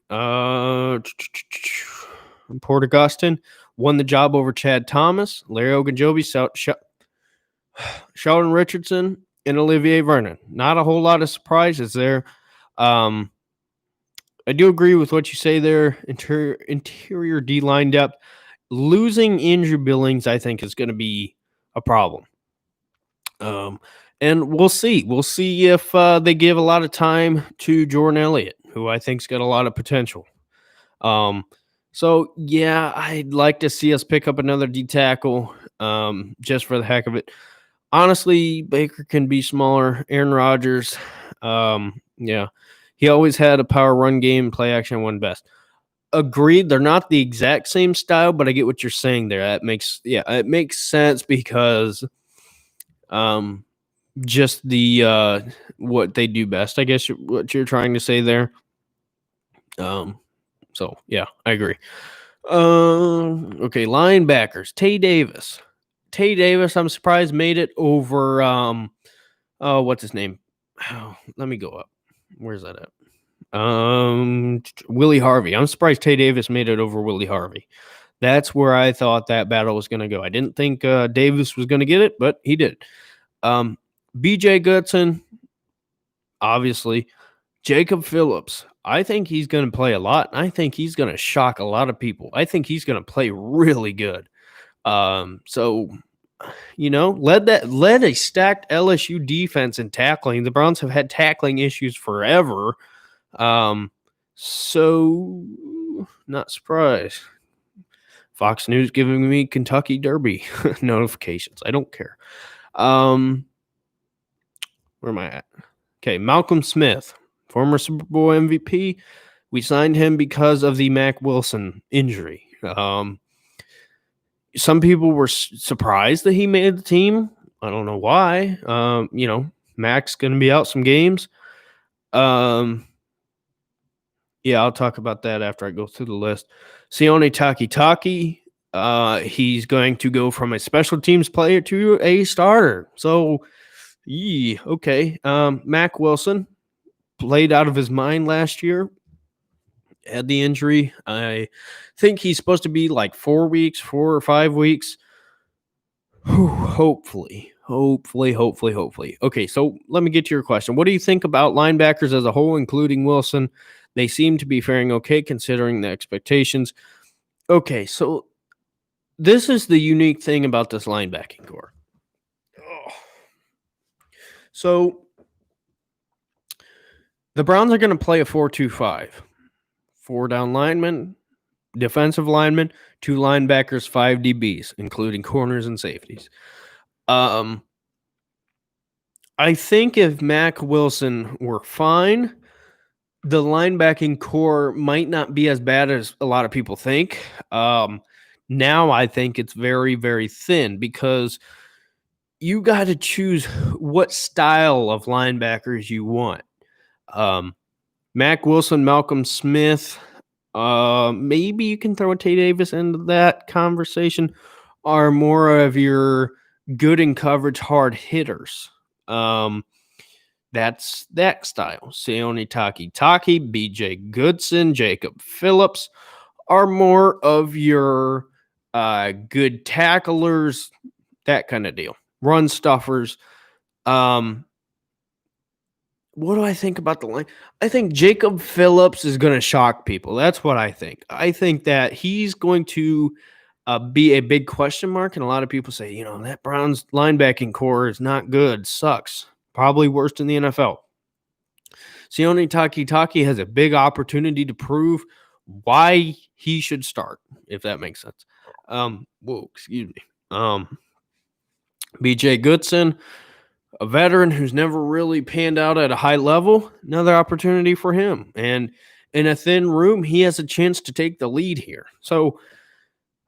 Port Augustine won the job over Chad Thomas, Larry Ogunjobi, Sheldon Richardson, and Olivier Vernon. Not a whole lot of surprises there. I do agree with what you say there. Interior D-line depth. Losing Andrew Billings, I think, is going to be a problem. And we'll see. We'll see if they give a lot of time to Jordan Elliott, who I think's got a lot of potential. So yeah, I'd like to see us pick up another D tackle, just for the heck of it. Honestly, Baker can be smaller. Aaron Rodgers, yeah, he always had a power run game, play action one best. Agreed, they're not the exact same style, but I get what you're saying there. It makes sense because just the what they do best, I guess what you're trying to say there. So yeah, I agree. Okay, linebackers. Tay Davis, I'm surprised made it over what's his name? Let me go up. Where's that at? Willie Harvey. I'm surprised Tay Davis made it over Willie Harvey. That's where I thought that battle was going to go. I didn't think Davis was going to get it, but he did. BJ Goodson, obviously. Jacob Phillips. I think he's going to play a lot. I think he's going to shock a lot of people. I think he's going to play really good. So, led a stacked LSU defense in tackling. The Browns have had tackling issues forever. So not surprised. Fox News giving me Kentucky Derby notifications. I don't care. Where am I at? Okay, Malcolm Smith, former Super Bowl MVP. We signed him because of the Mack Wilson injury. Some people were surprised that he made the team. I don't know why. Mack's going to be out some games. Yeah, I'll talk about that after I go through the list. Sione Takitaki, he's going to go from a special teams player to a starter. So, okay. Mack Wilson played out of his mind last year. Had the injury. I think he's supposed to be like 4 or 5 weeks. Hopefully. Okay, so let me get to your question. What do you think about linebackers as a whole, including Wilson? They seem to be faring okay considering the expectations. Okay, so this is the unique thing about this linebacking core. So the Browns are going to play a 4-2-5. 4 down linemen, defensive linemen, 2 linebackers, 5 DBs, including corners and safeties. I think if Mack Wilson were fine, the linebacking core might not be as bad as a lot of people think. Now I think it's very, very thin because you got to choose what style of linebackers you want. Mack Wilson, Malcolm Smith, maybe you can throw Tay Davis into that conversation, are more of your good in coverage hard hitters. That's that style. Sione Takitaki, BJ Goodson, Jacob Phillips are more of your good tacklers, that kind of deal. Run stuffers. What do I think about the line? I think Jacob Phillips is going to shock people. That's what I think. I think that he's going to be a big question mark, and a lot of people say, that Browns linebacking core is not good, sucks. Probably worst in the NFL. Sione Takitaki has a big opportunity to prove why he should start, if that makes sense. Excuse me. BJ Goodson, a veteran who's never really panned out at a high level, another opportunity for him. And in a thin room, he has a chance to take the lead here. So,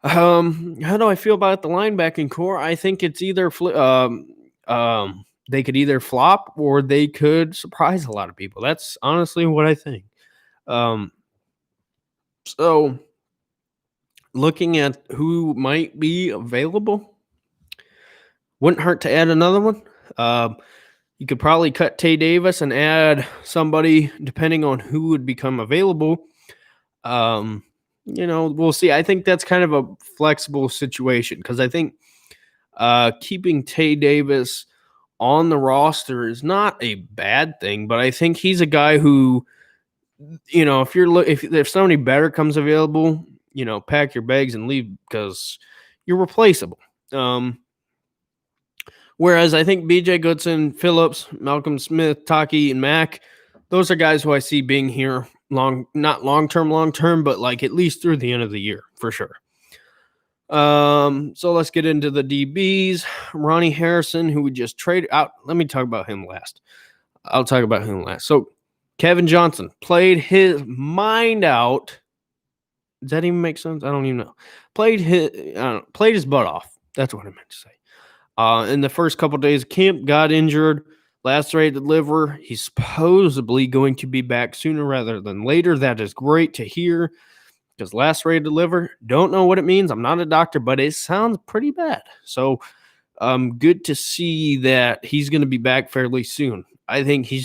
how do I feel about the linebacking core? I think it's either they could either flop or they could surprise a lot of people. That's honestly what I think. So looking at who might be available, wouldn't hurt to add another one. You could probably cut Tay Davis and add somebody depending on who would become available. We'll see. I think that's kind of a flexible situation because I think keeping Tay Davis on the roster is not a bad thing, but I think he's a guy who, if somebody better comes available, pack your bags and leave because you're replaceable. Whereas I think BJ Goodson, Phillips, Malcolm Smith, Taki, and Mack, those are guys who I see being here not long term, but like at least through the end of the year for sure. So let's get into the DBs. Ronnie Harrison, who we just traded out. Let me talk about him last. I'll talk about him last. So Kevin Johnson played his mind out. Does that even make sense? I don't even know. Played his butt off. That's what I meant to say. In the first couple of days of camp, got injured, lacerated liver. He's supposedly going to be back sooner rather than later. That is great to hear because lacerated liver, don't know what it means. I'm not a doctor, but it sounds pretty bad. So good to see that he's going to be back fairly soon. I think he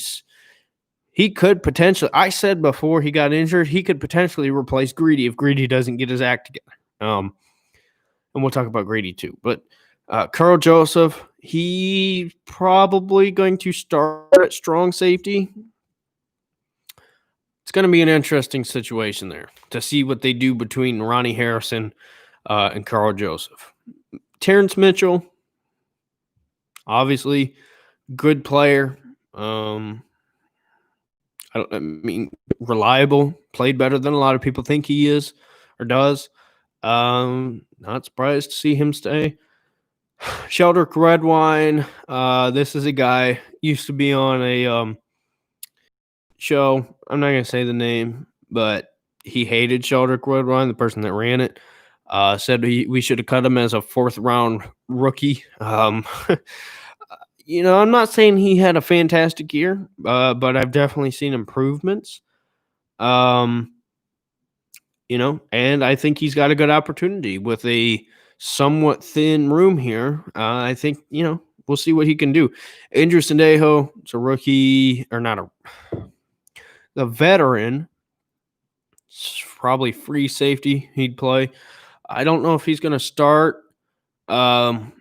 could potentially, I said before he got injured, he could potentially replace Greedy if Greedy doesn't get his act together. And we'll talk about Greedy too. But Karl Joseph, he's probably going to start at strong safety. It's going to be an interesting situation there to see what they do between Ronnie Harrison and Karl Joseph. Terrence Mitchell, obviously, good player. Reliable, played better than a lot of people think he is or does. Not surprised to see him stay. Sheldrick Redwine, this is a guy used to be on a show. I'm not gonna say the name, but he hated Sheldrick Redwine, the person that ran it. Said we should have cut him as a 4th round rookie. I'm not saying he had a fantastic year, but I've definitely seen improvements. And I think he's got a good opportunity with a somewhat thin room here. I think, we'll see what he can do. Andrew Sendejo, it's a rookie, or not the veteran. It's probably free safety he'd play. I don't know if he's going to start. I'm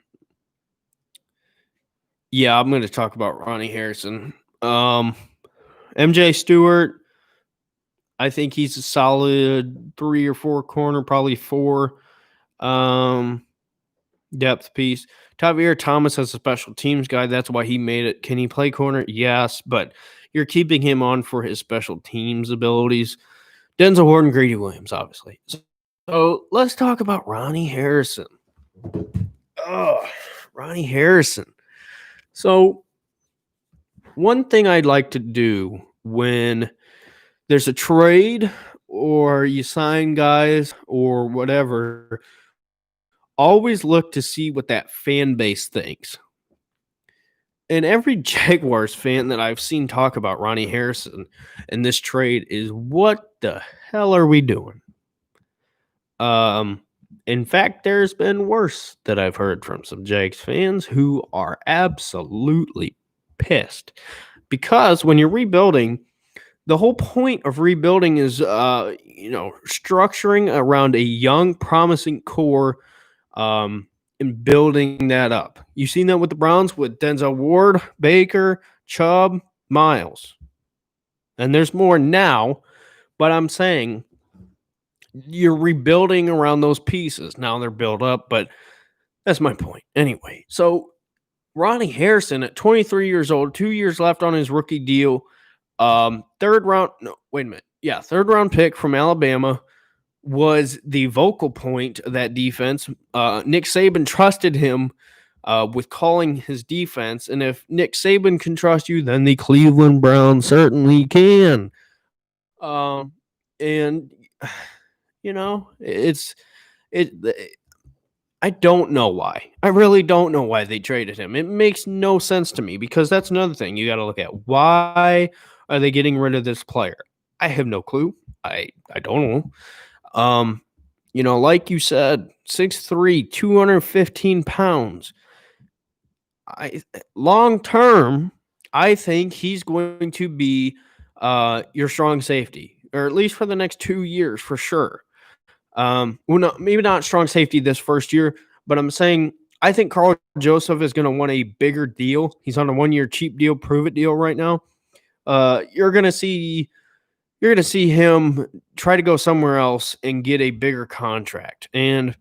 going to talk about Ronnie Harrison. MJ Stewart, I think he's a solid 3 or 4 corner, probably 4 depth piece. Tavier Thomas as a special teams guy. That's why he made it. Can he play corner? Yes, but you're keeping him on for his special teams abilities. Denzel Ward and Greedy Williams, obviously. So let's talk about Ronnie Harrison. Ronnie Harrison. So one thing I'd like to do when there's a trade or you sign guys or whatever, always look to see what that fan base thinks. And every Jaguars fan that I've seen talk about Ronnie Harrison and this trade is, what the hell are we doing? In fact, there's been worse that I've heard from some Jags fans who are absolutely pissed because when you're rebuilding, the whole point of rebuilding is, structuring around a young, promising core, and building that up. You've seen that with the Browns with Denzel Ward, Baker, Chubb, Miles. And there's more now, but I'm saying you're rebuilding around those pieces. Now they're built up, but that's my point. Anyway, so Ronnie Harrison at 23 years old, 2 years left on his rookie deal. Third round pick from Alabama, was the vocal point of that defense. Nick Saban trusted him with calling his defense, and if Nick Saban can trust you, then the Cleveland Browns certainly can. I don't know why. I really don't know why they traded him. It makes no sense to me because that's another thing you got to look at. Why are they getting rid of this player? I have no clue. I don't know. Like you said, 6'3", 215 pounds. Long term, I think he's going to be your strong safety, or at least for the next 2 years for sure. Well, no, maybe not strong safety this first year, but I'm saying I think Carl Joseph is going to want a bigger deal. He's on a 1 year cheap deal, prove it deal right now. You're gonna see him try to go somewhere else and get a bigger contract. And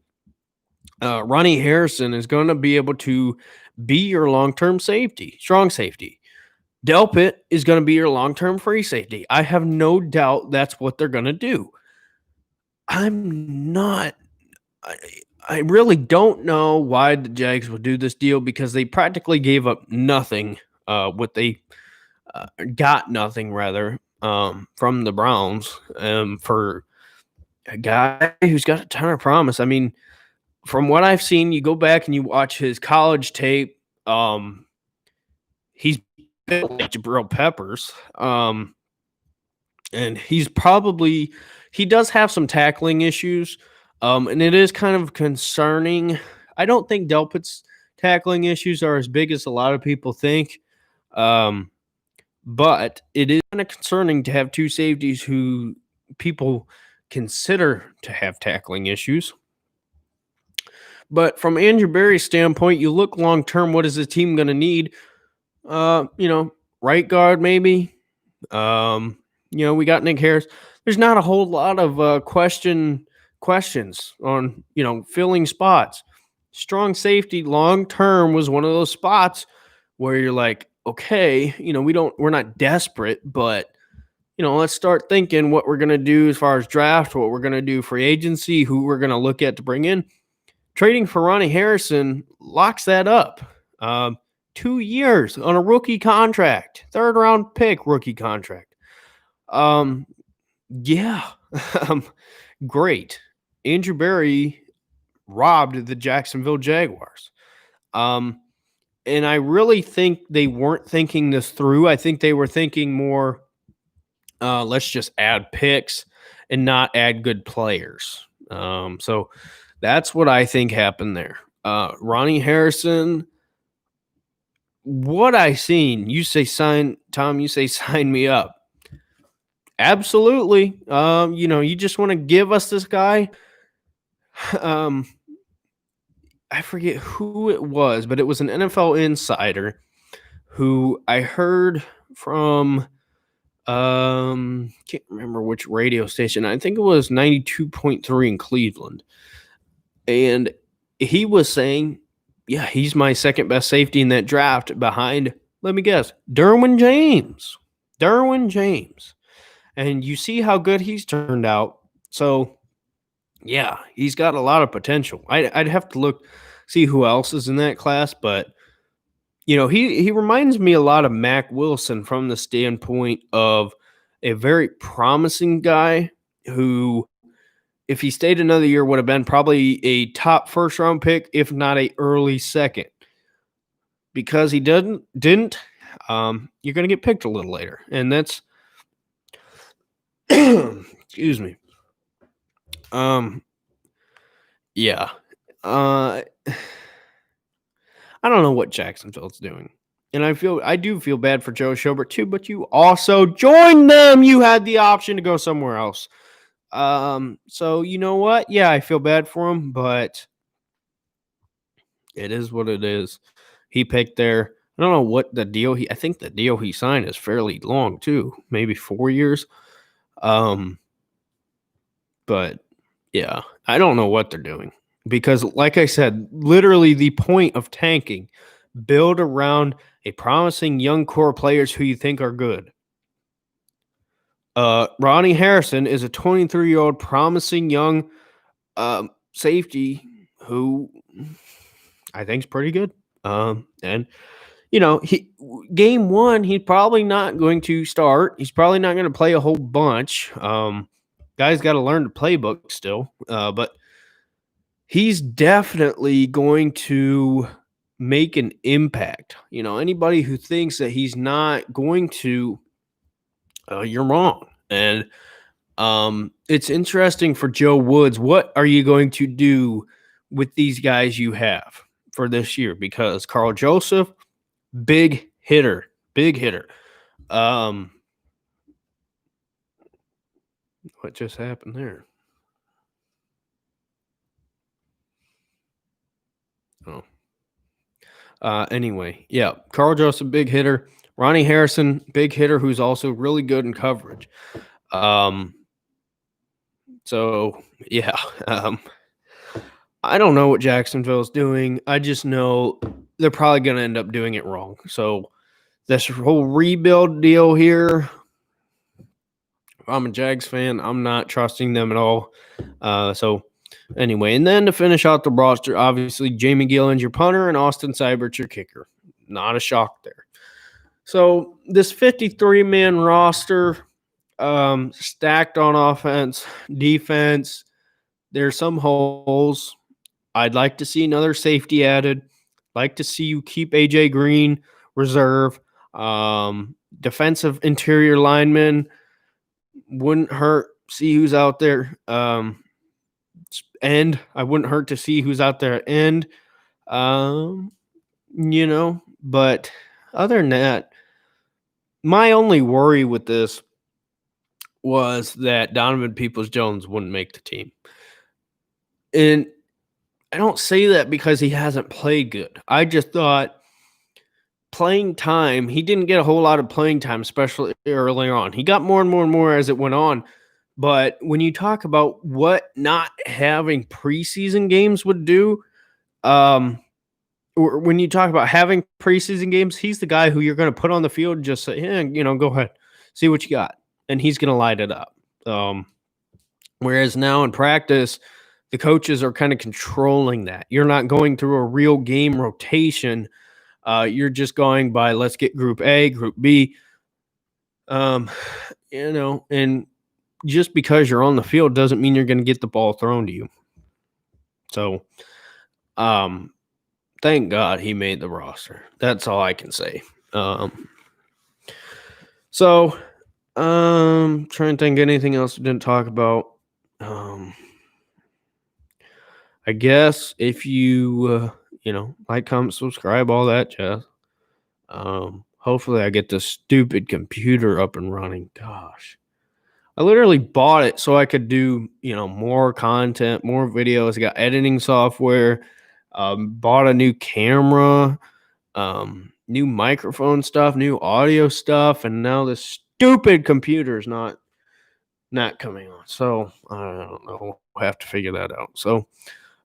Ronnie Harrison is going to be able to be your long-term safety, strong safety. Delpit is going to be your long-term free safety. I have no doubt that's what they're going to do. I'm not. I really don't know why the Jags would do this deal because they practically gave up nothing. What they got nothing rather from the Browns for a guy who's got a ton of promise. I mean, from what I've seen, you go back and you watch his college tape. He's built like Jabril Peppers, and he does have some tackling issues, and it is kind of concerning. I don't think Delpit's tackling issues are as big as a lot of people think, but it is kind of concerning to have two safeties who people consider to have tackling issues. But from Andrew Berry's standpoint, you look long term, what is the team going to need? Right guard maybe. We got Nick Harris. There's not a whole lot of questions on, filling spots. Strong safety long term was one of those spots where you're like, okay, we're not desperate, but let's start thinking what we're going to do as far as draft, what we're going to do free agency, who we're going to look at to bring in. Trading for Ronnie Harrison locks that up. 2 years on a rookie contract, 3rd round pick rookie contract. Yeah, great. Andrew Berry robbed the Jacksonville Jaguars. And I really think they weren't thinking this through. I think they were thinking more, let's just add picks and not add good players. So that's what I think happened there. Ronnie Harrison, what I seen, you say sign me up. Absolutely. You just want to give us this guy. I forget who it was, but it was an NFL insider who I heard from can't remember which radio station. I think it was 92.3 in Cleveland. And he was saying, yeah, he's my second best safety in that draft behind, let me guess, Derwin James. And you see how good he's turned out. So, yeah, he's got a lot of potential. I'd have to see who else is in that class, but he reminds me a lot of Mack Wilson from the standpoint of a very promising guy who, if he stayed another year, would have been probably a top 1st round pick, if not a early 2nd. Because he didn't, you're going to get picked a little later. And that's, excuse me. Yeah. I don't know what Jacksonville's doing. And I do feel bad for Joe Schobert too, but you also joined them. You had the option to go somewhere else. So you know what? Yeah, I feel bad for him, but it is what it is. He picked there. I don't know what the deal I think the deal he signed is fairly long too, maybe 4 years. But yeah, I don't know what they're doing because, like I said, literally the point of tanking, build around a promising young core players who you think are good. Ronnie Harrison is a 23-year-old promising young safety who I think is pretty good. And game 1, he's probably not going to start. He's probably not going to play a whole bunch. Guy's got to learn the playbook still, but he's definitely going to make an impact. Anybody who thinks that he's not going to, you're wrong. And It's interesting for Joe Woods. What are you going to do with these guys you have for this year? Because Carl Joseph, big hitter, big hitter. What just happened there? Oh. Anyway, yeah, Carl Joseph, big hitter. Ronnie Harrison, big hitter, who's also really good in coverage. So yeah, I don't know what Jacksonville's doing. I just know they're probably going to end up doing it wrong. So this whole rebuild deal here, if I'm a Jags fan, I'm not trusting them at all. So anyway, and then to finish out the roster, obviously Jamie Gillen's your punter and Austin Seibert's your kicker. Not a shock there. So this 53-man roster, stacked on offense, defense. There's some holes. I'd like to see another safety added. Like to see you keep AJ Green reserve. Defensive interior linemen wouldn't hurt. See who's out there. End. I wouldn't hurt to see who's out there at end. But other than that, my only worry with this was that Donovan Peoples-Jones wouldn't make the team. And I don't say that because he hasn't played good. I just thought playing time, he didn't get a whole lot of playing time, especially early on. He got more and more and more as it went on. But when you talk about what not having preseason games would do, or when you talk about having preseason games, he's the guy who you're going to put on the field and just say, go ahead, see what you got. And he's going to light it up. Whereas now in practice, the coaches are kind of controlling that. You're not going through a real game rotation. You're just going by, let's get group A, group B. And just because you're on the field doesn't mean you're going to get the ball thrown to you. So, thank God he made the roster. That's all I can say. Trying to think anything else we didn't talk about. I guess if you, like, comment, subscribe, all that jazz. Hopefully I get this stupid computer up and running. Gosh. I literally bought it so I could do, more content, more videos. I got editing software, bought a new camera, new microphone stuff, new audio stuff, and now this stupid computer is not coming on. So I don't know. We'll have to figure that out. So,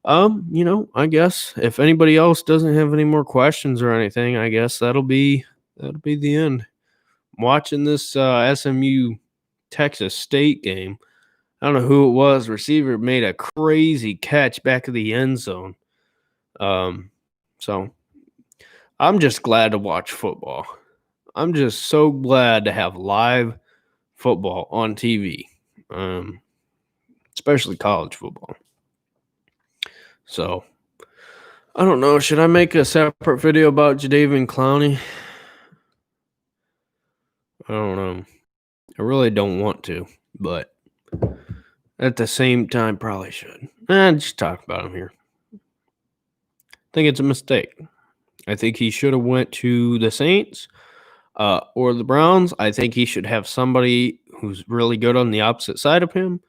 I guess if anybody else doesn't have any more questions or anything, I guess that'll be the end. I'm watching this SMU Texas State game. I don't know who it was. Receiver made a crazy catch back of the end zone. So I'm just glad to watch football. I'm just so glad to have live football on TV, especially college football. So I don't know. Should I make a separate video about Jadeveon Clowney? I don't know. I really don't want to, but at the same time, probably should. Just talk about him here. I think it's a mistake. I think he should have went to the Saints or the Browns. I think he should have somebody who's really good on the opposite side of him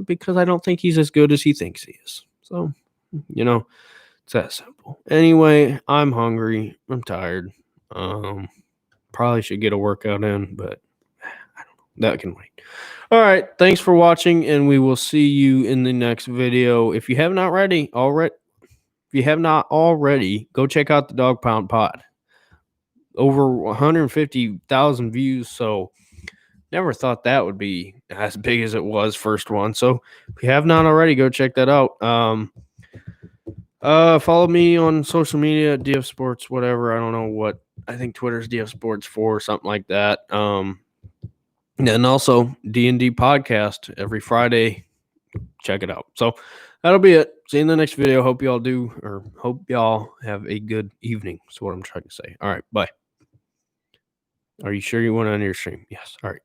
because I don't think he's as good as he thinks he is. So, it's that simple. Anyway, I'm hungry. I'm tired. Probably should get a workout in, but I don't know. That can wait. All right. Thanks for watching, and we will see you in the next video. If you have not already, go check out the Dog Pound Pod. Over 150,000 views, so never thought that would be as big as it was first one. So if you have not already, go check that out. Follow me on social media, DF Sports, whatever. I don't know what. I think Twitter's DF Sports 4 or something like that. And also D&D podcast every Friday. Check it out. So that'll be it. See you in the next video. Hope y'all have a good evening. That's what I'm trying to say. All right. Bye. Are you sure you want to end your stream? Yes. All right.